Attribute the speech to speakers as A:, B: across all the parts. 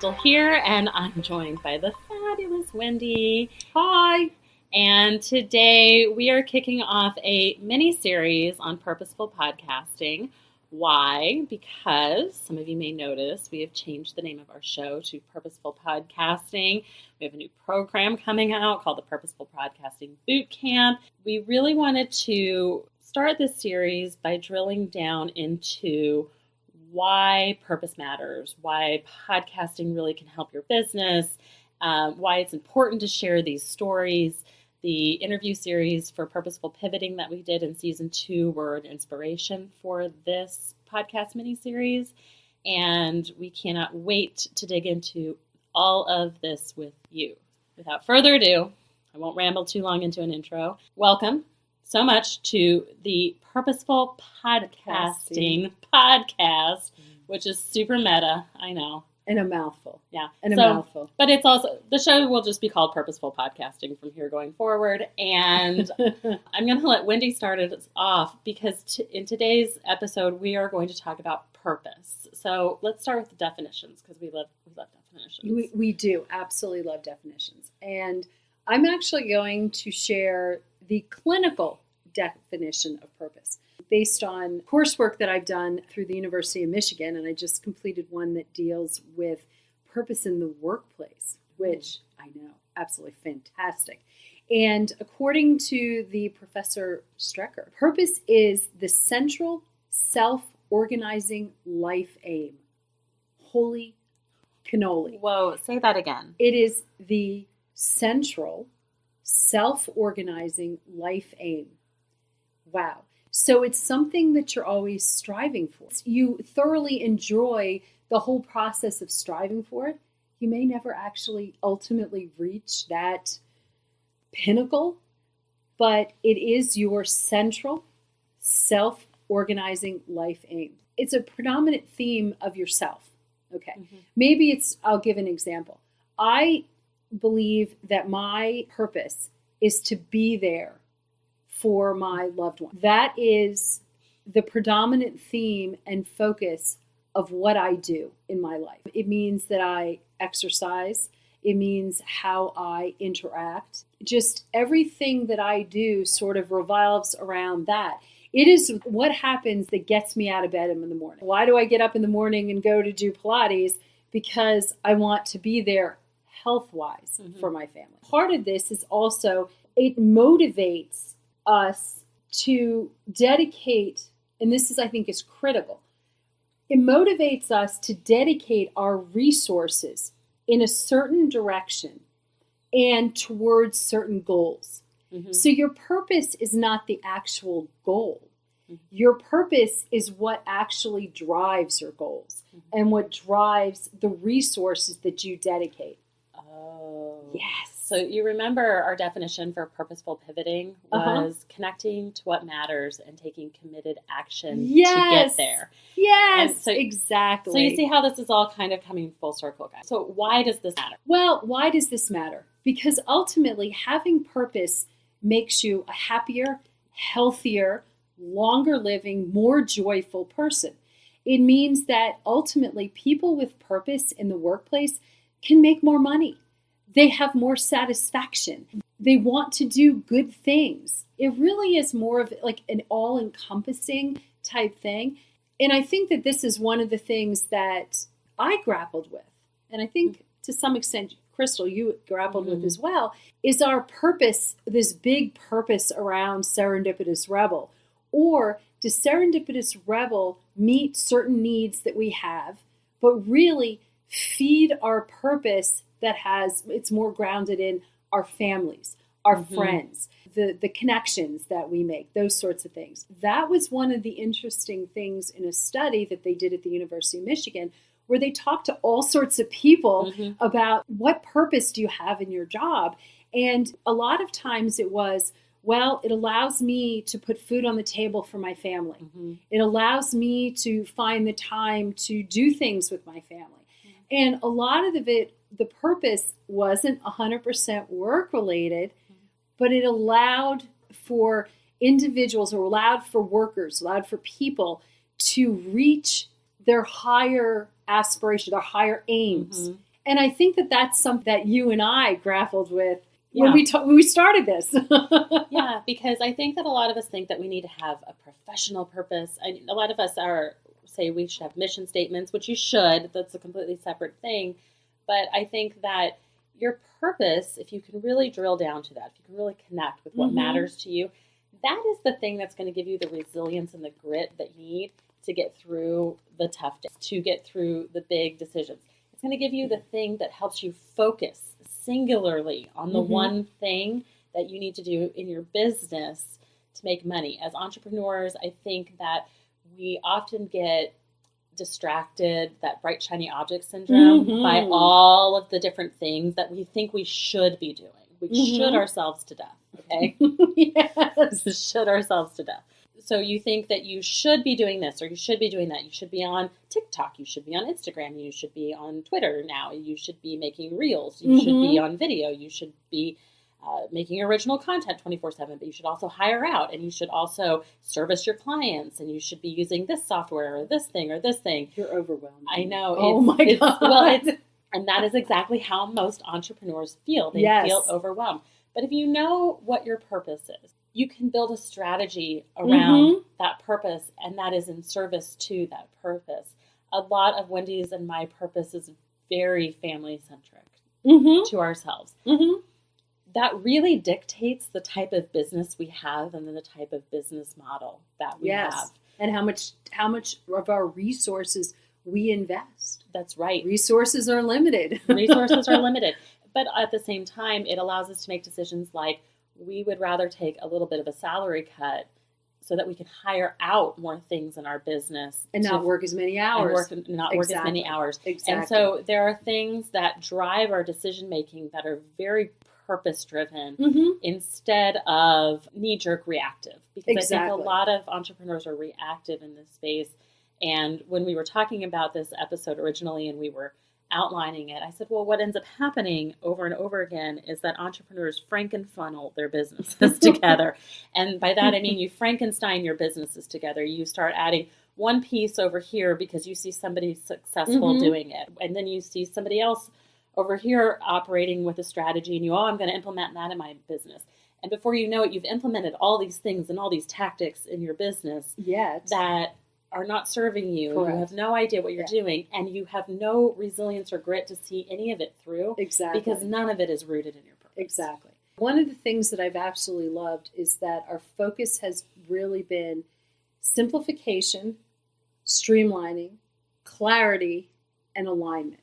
A: Crystal here, and I'm joined by the fabulous Wendy. Hi! And today we are kicking off a mini-series on purposeful podcasting. Why? Because some of you may notice we have changed the name of our show to Purposeful Podcasting. We have a new program coming out called the Purposeful Podcasting Bootcamp. We really wanted to start this series by drilling down into why purpose matters, why podcasting really can help your business, why it's important to share these stories. The interview series for Purposeful Pivoting that we did in Season 2 were an inspiration for this podcast mini-series, and we cannot wait to dig into all of this with you. Without further ado, I won't ramble too long into an intro. Welcome so much to the Purposeful Podcasting Podcast, which is super meta, I know.
B: And a mouthful.
A: Yeah.
B: And a mouthful.
A: But it's also, the show will just be called Purposeful Podcasting from here going forward. And I'm going to let Wendy start us off because in today's episode, we are going to talk about purpose. So let's start with the definitions because we love definitions.
B: We do absolutely love definitions. And I'm actually going to share the clinical definition of purpose based on coursework that I've done through the University of Michigan, and I just completed one that deals with purpose in the workplace, which I know, absolutely fantastic. And according to the Professor Strecker, purpose is the central self-organizing life aim. Holy cannoli.
A: Whoa, say that again.
B: It is the central self-organizing life aim. Wow. So it's something that you're always striving for. You thoroughly enjoy the whole process of striving for it. You may never actually ultimately reach that pinnacle, but it is your central self-organizing life aim. It's a predominant theme of yourself. Okay. Mm-hmm. Maybe I'll give an example. I believe that my purpose is to be there for my loved one. That is the predominant theme and focus of what I do in my life. It means that I exercise. It means how I interact. Just everything that I do sort of revolves around that. It is what happens that gets me out of bed in the morning. Why do I get up in the morning and go to do Pilates? Because I want to be there health-wise for my family. Part of this is also, it motivates us to dedicate, and this is, I think, is critical. It motivates us to dedicate our resources in a certain direction and towards certain goals. Mm-hmm. So your purpose is not the actual goal. Mm-hmm. Your purpose is what actually drives your goals and what drives the resources that you dedicate.
A: Oh.
B: Yes.
A: So you remember our definition for purposeful pivoting was connecting to what matters and taking committed action to get there.
B: Yes, so, exactly.
A: So you see how this is all kind of coming full circle, guys. So why does this matter?
B: Well, why does this matter? Because ultimately having purpose makes you a happier, healthier, longer living, more joyful person. It means that ultimately people with purpose in the workplace can make more money. They have more satisfaction. They want to do good things. It really is more of like an all-encompassing type thing. And I think that this is one of the things that I grappled with. And I think to some extent, Crystal, you grappled with as well, is our purpose, this big purpose around Serendipitous Rebel. Or does Serendipitous Rebel meet certain needs that we have, but really feed our purpose that it's more grounded in our families, our friends, the connections that we make, those sorts of things. That was one of the interesting things in a study that they did at the University of Michigan, where they talked to all sorts of people about what purpose do you have in your job. And a lot of times it was, well, it allows me to put food on the table for my family. It allows me to find the time to do things with my family. And a lot of it, the purpose wasn't 100% work related, but it allowed for individuals, or allowed for workers, allowed for people to reach their higher aspirations, their higher aims, And I think that that's something that you and I grappled with when we started this.
A: Yeah, because I think that a lot of us think that we need to have a professional purpose. A lot of us say we should have mission statements, which you should. That's a completely separate thing. But I think that your purpose, if you can really drill down to that, if you can really connect with what matters to you, that is the thing that's going to give you the resilience and the grit that you need to get through the tough days, to get through the big decisions. It's going to give you the thing that helps you focus singularly on the one thing that you need to do in your business to make money. As entrepreneurs, I think that we often get distracted, that bright, shiny object syndrome, by all of the different things that we think we should be doing. We should ourselves to death, okay? Yes. Should ourselves to death. So you think that you should be doing this or you should be doing that. You should be on TikTok. You should be on Instagram. You should be on Twitter now. You should be making reels. You should be on video. You should be making original content 24/7. But you should also hire out, and you should also service your clients, and you should be using this software or this thing or this thing.
B: You're overwhelmed.
A: I know.
B: Oh my God.
A: And that is exactly how most entrepreneurs feel. They
B: Yes.
A: feel overwhelmed. But if you know what your purpose is, you can build a strategy around that purpose, and that is in service to that purpose. A lot of Wendy's and my purpose is very family-centric to ourselves. That really dictates the type of business we have and then the type of business model that we have.
B: And how much of our resources we invest.
A: That's right.
B: Resources are limited.
A: Resources are limited. But at the same time, it allows us to make decisions like, we would rather take a little bit of a salary cut so that we can hire out more things in our business.
B: And not work as many hours.
A: Not work as many hours.
B: Exactly.
A: And so there are things that drive our decision-making that are very purpose-driven instead of knee-jerk reactive. Because I think a lot of entrepreneurs are reactive in this space. And when we were talking about this episode originally and we were outlining it, I said, well, what ends up happening over and over again is that entrepreneurs Frankenfunnel their businesses together. And by that, I mean you Frankenstein your businesses together. You start adding one piece over here because you see somebody successful doing it. And then you see somebody else over here operating with a strategy and I'm going to implement that in my business. And before you know it, you've implemented all these things and all these tactics in your business that are not serving you.
B: Correct.
A: You have no idea what you're doing, and you have no resilience or grit to see any of it through.
B: Exactly.
A: Because none of it is rooted in your purpose.
B: Exactly. One of the things that I've absolutely loved is that our focus has really been simplification, streamlining, clarity, and alignment.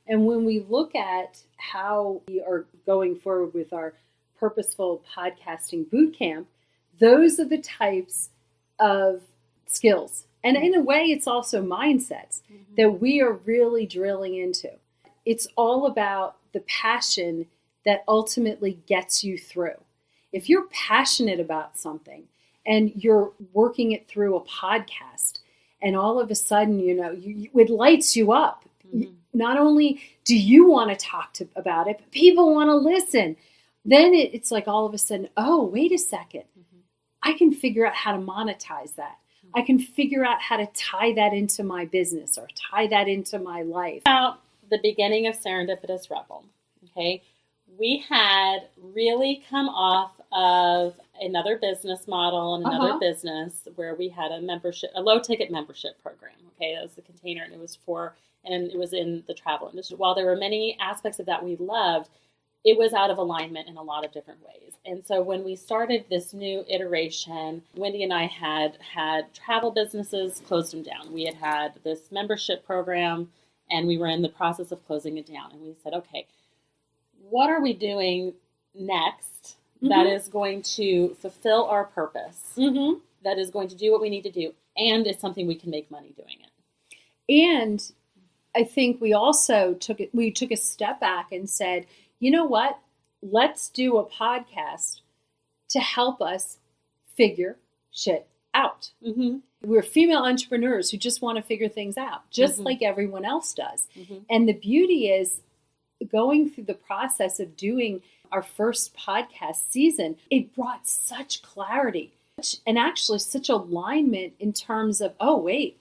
B: And when we look at how we are going forward with our Purposeful Podcasting Bootcamp, those are the types of skills. And in a way, it's also mindsets that we are really drilling into. It's all about the passion that ultimately gets you through. If you're passionate about something and you're working it through a podcast and all of a sudden, it lights you up. Not only do you want to talk about it, but people want to listen. Then it's like all of a sudden, oh, wait a second. I can figure out how to monetize that. I can figure out how to tie that into my business or tie that into my life.
A: About the beginning of Serendipitous Rebel, okay, we had really come off of another business model and another business where we had a low-ticket membership program. Okay, that was the container, and it was in the travel industry. While there were many aspects of that we loved, it was out of alignment in a lot of different ways. And so when we started this new iteration, Wendy and I had travel businesses, closed them down. We had this membership program, and we were in the process of closing it down. And we said, okay, what are we doing next that is going to fulfill our purpose, that is going to do what we need to do, and is something we can make money doing it?
B: And I think we also took a step back and said, you know what? Let's do a podcast to help us figure shit out. We're female entrepreneurs who just want to figure things out, just like everyone else does. And the beauty is going through the process of doing our first podcast season, it brought such clarity and actually such alignment in terms of, oh, wait,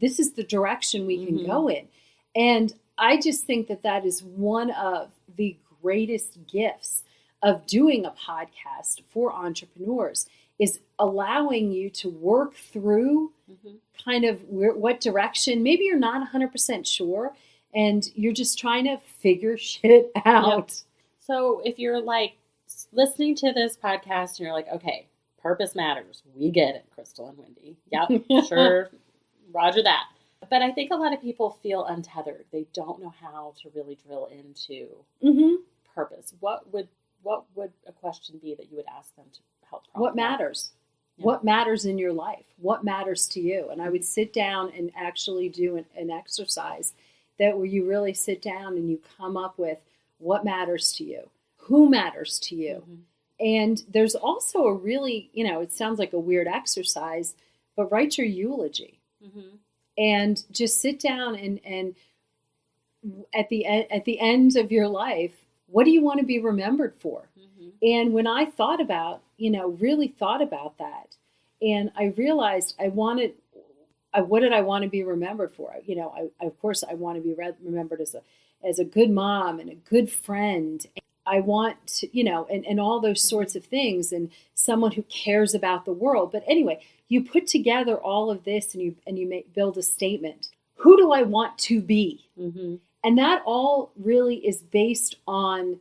B: this is the direction we can go in. And I just think that that is one of the greatest gifts of doing a podcast for entrepreneurs, is allowing you to work through kind of what direction. Maybe you're not 100% sure and you're just trying to figure shit out.
A: Yep. So if you're like listening to this podcast and you're like, okay, purpose matters. We get it, Crystal and Wendy. Yep, sure. Roger that. But I think a lot of people feel untethered. They don't know how to really drill into purpose. What would a question be that you would ask them to help?
B: What matters? Yeah. What matters in your life? What matters to you? And I would sit down and actually do an exercise where you really sit down and you come up with what matters to you, who matters to you. And there's also a really, it sounds like a weird exercise, but write your eulogy. And just sit down and at the end of your life, what do you want to be remembered for? And when I thought about, really thought about that, and I realized what did I want to be remembered for? Of course, I want to be remembered as a good mom and a good friend. I want to, and all those sorts of things, and someone who cares about the world. But anyway, you put together all of this and you build a statement. Who do I want to be? And that all really is based on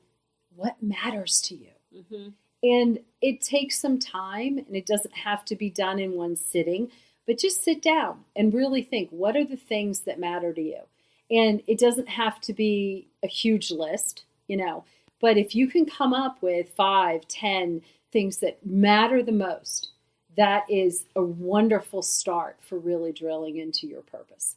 B: what matters to you. And it takes some time, and it doesn't have to be done in one sitting, but just sit down and really think, what are the things that matter to you? And it doesn't have to be a huge list, but if you can come up with 5, 10 things that matter the most, that is a wonderful start for really drilling into your purpose.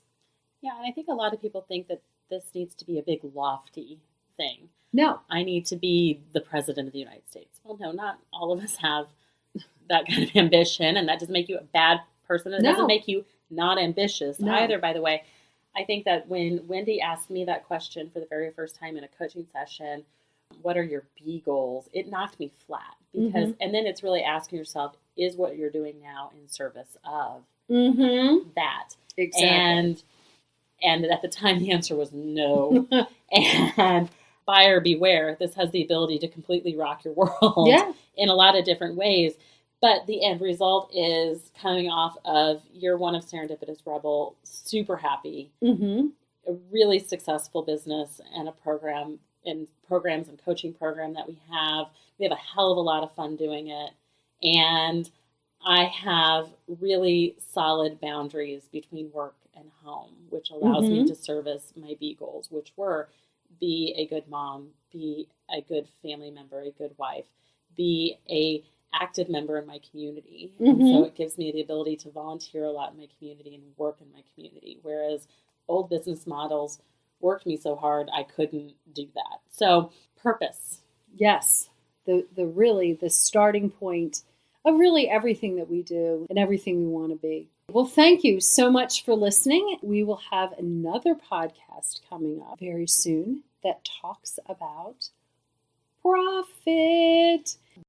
A: Yeah, and I think a lot of people think that this needs to be a big lofty thing.
B: No.
A: I need to be the president of the United States. Well, no, not all of us have that kind of ambition, and that doesn't make you a bad person. It doesn't make you not ambitious either, by the way. I think that when Wendy asked me that question for the very first time in a coaching session, what are your B goals? It knocked me flat because, and then it's really asking yourself, is what you're doing now in service of that?
B: Exactly.
A: And at the time, the answer was no. And buyer beware, this has the ability to completely rock your world in a lot of different ways. But the end result is coming off of year 1 of Serendipitous Rebel, super happy, a really successful business and a program and programs and coaching program that we have. We have a hell of a lot of fun doing it. And I have really solid boundaries between work and home, which allows me to service my B goals, which were be a good mom, be a good family member, a good wife, be a active member in my community. And so it gives me the ability to volunteer a lot in my community and work in my community. Whereas old business models worked me so hard, I couldn't do that. So purpose.
B: Yes. The starting point of really everything that we do and everything we want to be. Well, thank you so much for listening. We will have another podcast coming up very soon that talks about profit.